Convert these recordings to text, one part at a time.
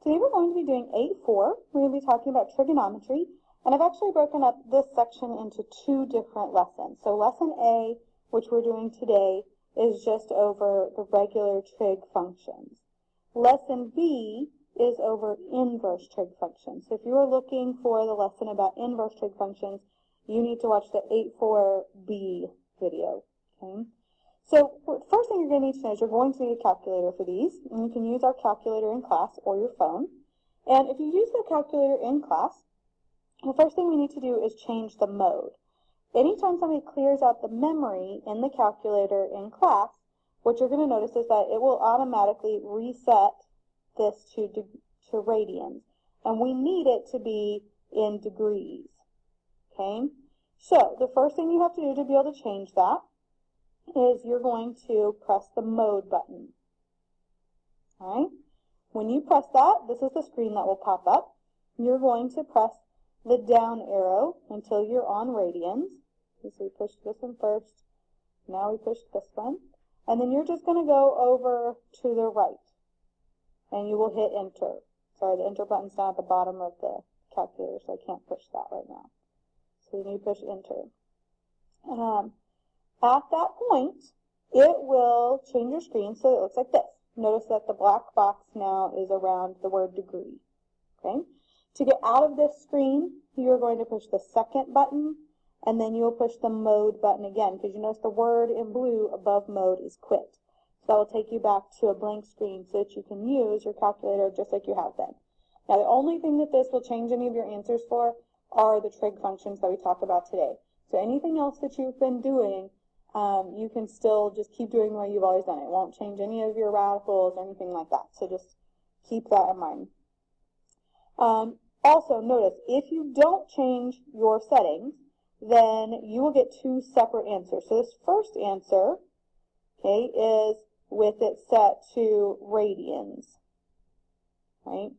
Today we're going to be doing 8-4. We're going to be talking about trigonometry, and I've actually broken up this section into two different lessons. So lesson A, which we're doing today, is just over the regular trig functions. Lesson B is over inverse trig functions. So if you are looking for the lesson about inverse trig functions, you need to watch the 8-4B video. Okay? So first thing you're going to need to know is you're going to need a calculator for these, and you can use our calculator in class or your phone. And if you use the calculator in class, the first thing we need to do is change the mode. Anytime somebody clears out the memory in the calculator in class, what you're going to notice is that it will automatically reset this to radians, and we need it to be in degrees. Okay? So the first thing you have to do to be able to change that is you're going to press the mode button. Alright? When you press that, this is the screen that will pop up. You're going to press the down arrow until you're on radians. So we pushed this one first. Now we pushed this one. And then you're just going to go over to the right. And you will hit enter. Sorry, the enter button's down at the bottom of the calculator, so I can't push that right now. So you need to push enter. At that point, it will change your screen so it looks like this. Notice that the black box now is around the word degree. Okay? To get out of this screen, you're going to push the second button, and then you'll push the mode button again, because you notice the word in blue above mode is quit. So that will take you back to a blank screen so that you can use your calculator just like you have been. Now, the only thing that this will change any of your answers for are the trig functions that we talked about today. So anything else that you've been doing, you can still just keep doing the way you've always done it. It won't change any of your radicals or anything like that. So just keep that in mind. Also, notice, if you don't change your settings, then you will get two separate answers. So this first answer, okay, is with it set to radians, right?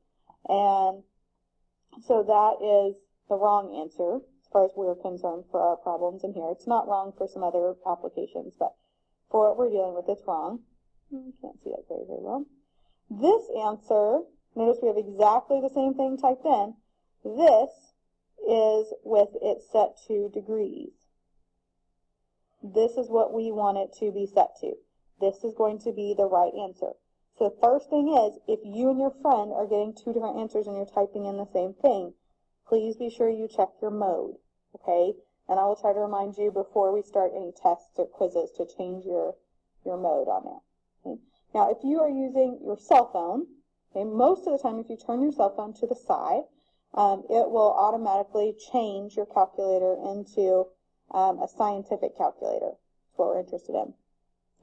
And so that is the wrong answer as far as we're concerned for our problems in here. It's not wrong for some other applications, but for what we're dealing with, it's wrong. You can't see that very, very well. This answer, notice we have exactly the same thing typed in. This is with it set to degrees. This is what we want it to be set to. This is going to be the right answer. So the first thing is, if you and your friend are getting two different answers and you're typing in the same thing, please be sure you check your mode, okay? And I will try to remind you before we start any tests or quizzes to change your mode on there. Okay? Now, if you are using your cell phone, okay, most of the time if you turn your cell phone to the side, it will automatically change your calculator into a scientific calculator. That's what we're interested in.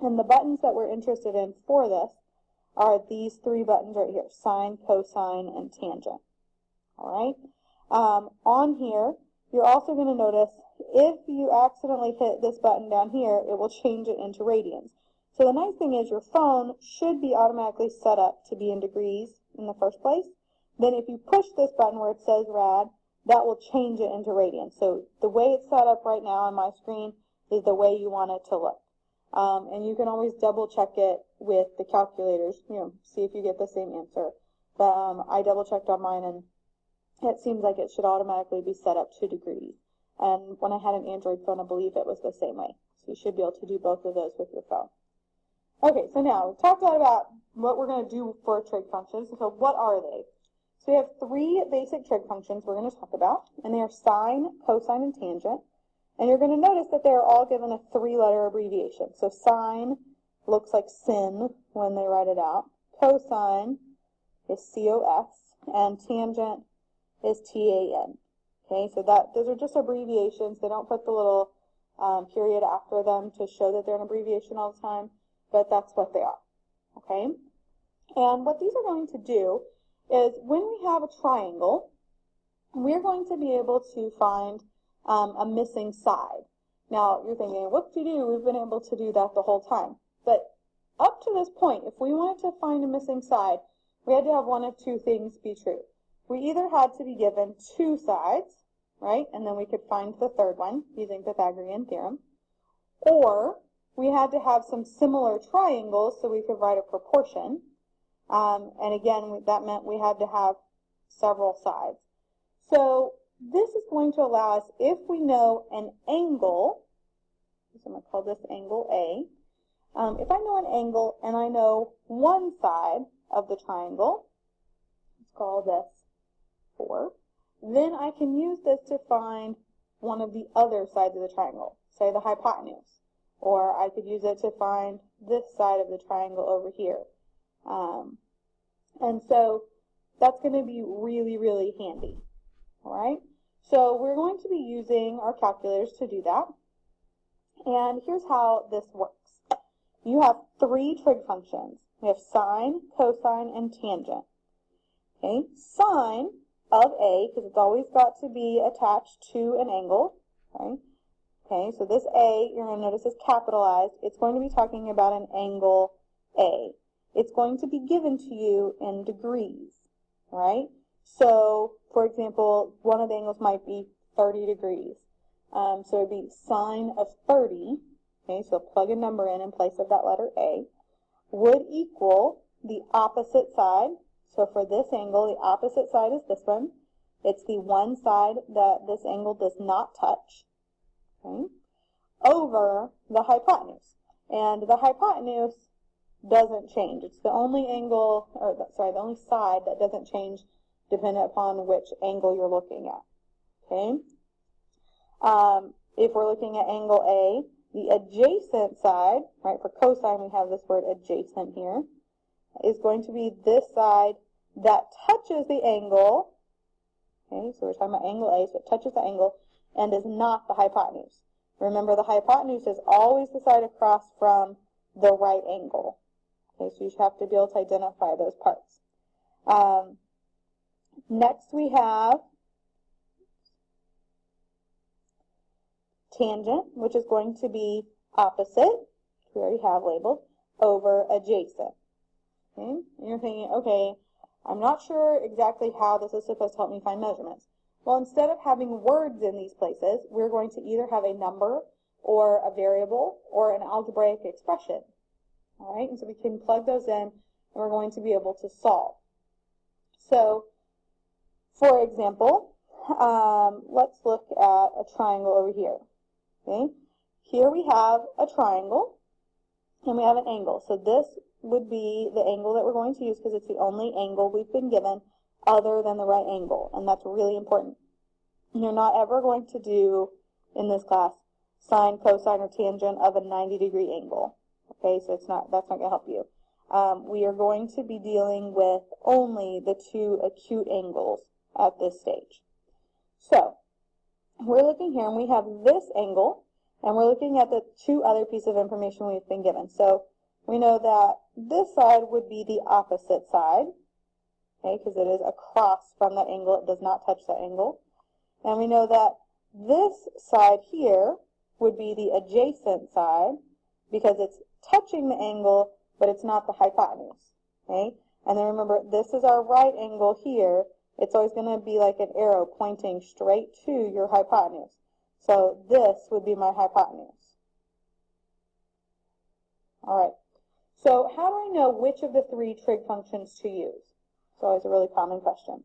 And the buttons that we're interested in for this are these three buttons right here, sine, cosine, and tangent. All right? On here, you're also going to notice if you accidentally hit this button down here, it will change it into radians. So the nice thing is your phone should be automatically set up to be in degrees in the first place. Then if you push this button where it says rad, that will change it into radians. So the way it's set up right now on my screen is the way you want it to look. And you can always double check it with the calculators, see if you get the same answer. But I double checked on mine, and it seems like it should automatically be set up to degrees. And when I had an Android phone, I believe it was the same way. So you should be able to do both of those with your phone. Okay, so now we've talked a lot about what we're going to do for trig functions. So what are they? So we have three basic trig functions we're going to talk about, and they are sine, cosine, and tangent. And you're going to notice that they are all given a three-letter abbreviation. So sine looks like sin when they write it out. Cosine is COS, and tangent is TAN. Okay, so those are just abbreviations. They don't put the little period after them to show that they're an abbreviation all the time, but that's what they are. Okay, and what these are going to do is when we have a triangle, we're going to be able to find a missing side. Now, you're thinking, whoop-de-doo, we've been able to do that the whole time. But up to this point, if we wanted to find a missing side, we had to have one of two things be true. We either had to be given two sides, right, and then we could find the third one using Pythagorean theorem, or we had to have some similar triangles so we could write a proportion, And again, that meant we had to have several sides. So this is going to allow us, if we know an angle, so I'm going to call this angle A. If I know an angle and I know one side of the triangle, let's call this 4, then I can use this to find one of the other sides of the triangle, say the hypotenuse. Or I could use it to find this side of the triangle over here. And so that's going to be really, really handy. All right? So we're going to be using our calculators to do that. And here's how this works. You have 3 trig functions. We have sine, cosine, and tangent. Okay? Sine of A, because it's always got to be attached to an angle. Okay? Okay, so this A, you're going to notice is capitalized. It's going to be talking about an angle A. It's going to be given to you in degrees, right? So, for example, one of the angles might be 30 degrees. So it would be sine of 30, okay, so plug a number in place of that letter A, would equal the opposite side. So for this angle, the opposite side is this one. It's the one side that this angle does not touch. Okay, over the hypotenuse. And the hypotenuse doesn't change. It's the only angle, or sorry, the only side that doesn't change depending upon which angle you're looking at. Okay? If we're looking at angle A, the adjacent side, right, for cosine we have this word adjacent here, is going to be this side that touches the angle. Okay, so we're talking about angle A, so it touches the angle and is not the hypotenuse. Remember, the hypotenuse is always the side across from the right angle. Okay, so you have to be able to identify those parts. Next we have tangent, which is going to be opposite, which we already have labeled, over adjacent. Okay, and you're thinking, okay, I'm not sure exactly how this is supposed to help me find measurements. Well, instead of having words in these places, we're going to either have a number or a variable or an algebraic expression. All right, and so we can plug those in and we're going to be able to solve. So, for example, let's look at a triangle over here. Okay, here we have a triangle and we have an angle. So this would be the angle that we're going to use because it's the only angle we've been given other than the right angle, and that's really important. You're not ever going to do, in this class, sine, cosine, or tangent of a 90-degree angle. Okay, so that's not going to help you. We are going to be dealing with only the 2 acute angles at this stage. So, we're looking here, and we have this angle, and we're looking at the 2 other pieces of information we've been given. So, we know that this side would be the opposite side, okay, because it is across from that angle. It does not touch that angle. And we know that this side here would be the adjacent side because it's touching the angle, but it's not the hypotenuse. Okay? And then remember, this is our right angle here. It's always going to be like an arrow pointing straight to your hypotenuse. So this would be my hypotenuse. All right. So how do I know which of the 3 trig functions to use? It's always a really common question.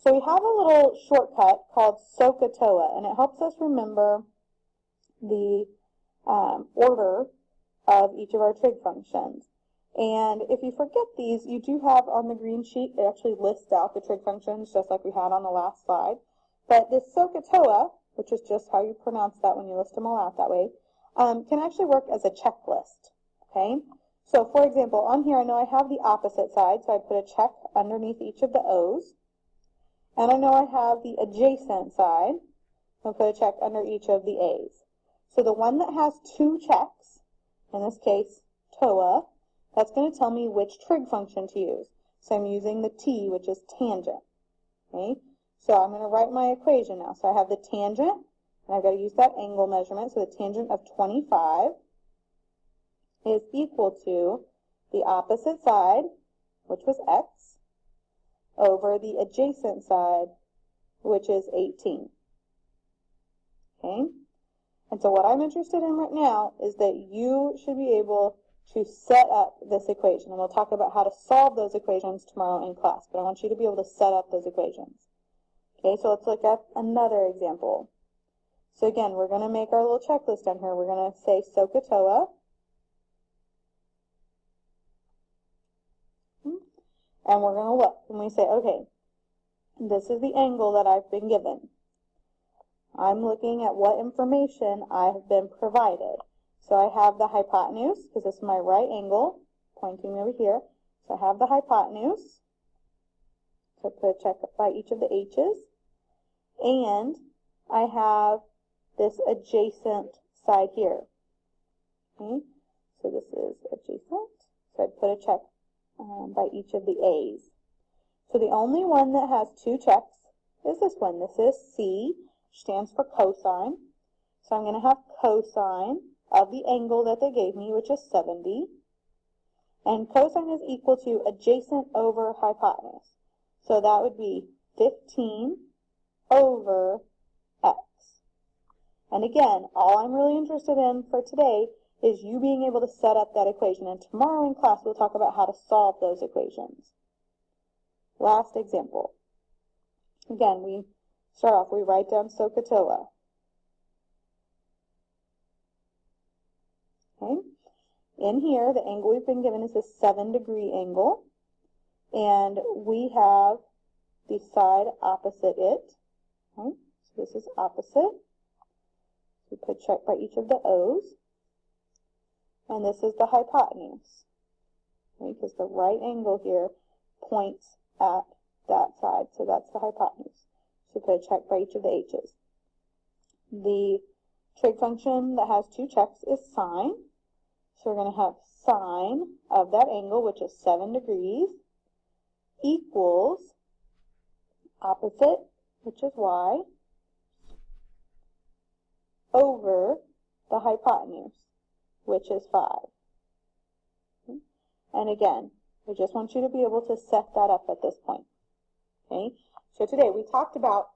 So we have a little shortcut called SOHCAHTOA, and it helps us remember the order of each of our trig functions. And if you forget these, you do have on the green sheet, it actually lists out the trig functions just like we had on the last slide. But this SOHCAHTOA, which is just how you pronounce that when you list them all out that way, can actually work as a checklist. Okay? So for example, on here I know I have the opposite side, so I put a check underneath each of the O's. And I know I have the adjacent side, so I put a check under each of the A's. So the one that has 2 checks, in this case TOA, that's going to tell me which trig function to use. So I'm using the T, which is tangent. Okay? So I'm going to write my equation now. So I have the tangent, and I've got to use that angle measurement. So the tangent of 25 is equal to the opposite side, which was x, over the adjacent side, which is 18. Okay? And so what I'm interested in right now is that you should be able to set up this equation. And we'll talk about how to solve those equations tomorrow in class, but I want you to be able to set up those equations. Okay, so let's look at another example. So again, we're going to make our little checklist down here. We're going to say SOHCAHTOA. And we're going to look, and we say, okay, this is the angle that I've been given. I'm looking at what information I have been provided. So I have the hypotenuse, because this is my right angle, pointing over here. So I have the hypotenuse. So put a check by each of the H's. And I have this adjacent side here. Okay, so this is adjacent. So I'd put a check by each of the A's. So the only one that has two checks is this one. This is C, which stands for cosine. So I'm going to have cosine of the angle that they gave me, which is 70. And cosine is equal to adjacent over hypotenuse. So that would be 15 over x. And again, all I'm really interested in for today is you being able to set up that equation. And tomorrow in class, we'll talk about how to solve those equations. Last example. Again, we start off, we write down SOHCAHTOA. Okay. In here, the angle we've been given is a 7-degree angle. And we have the side opposite it. Okay. So this is opposite. We put check by each of the O's. And this is the hypotenuse. Okay, because the right angle here points at that side. So that's the hypotenuse. So put a check by each of the H's. The trig function that has two checks is sine. So we're going to have sine of that angle, which is 7 degrees, equals opposite, which is y, over the hypotenuse, which is 5. Okay. And again, I just want you to be able to set that up at this point. Okay. So today we talked about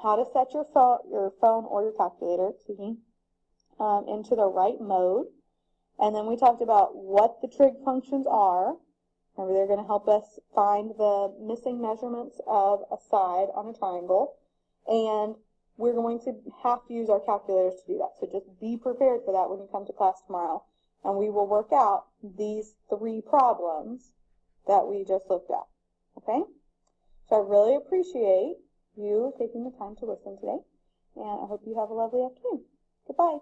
how to set your phone or your calculator, into the right mode. And then we talked about what the trig functions are. Remember, they're going to help us find the missing measurements of a side on a triangle. And we're going to have to use our calculators to do that. So just be prepared for that when you come to class tomorrow. And we will work out these 3 problems that we just looked at. Okay? So I really appreciate you taking the time to listen today. And I hope you have a lovely afternoon. Goodbye.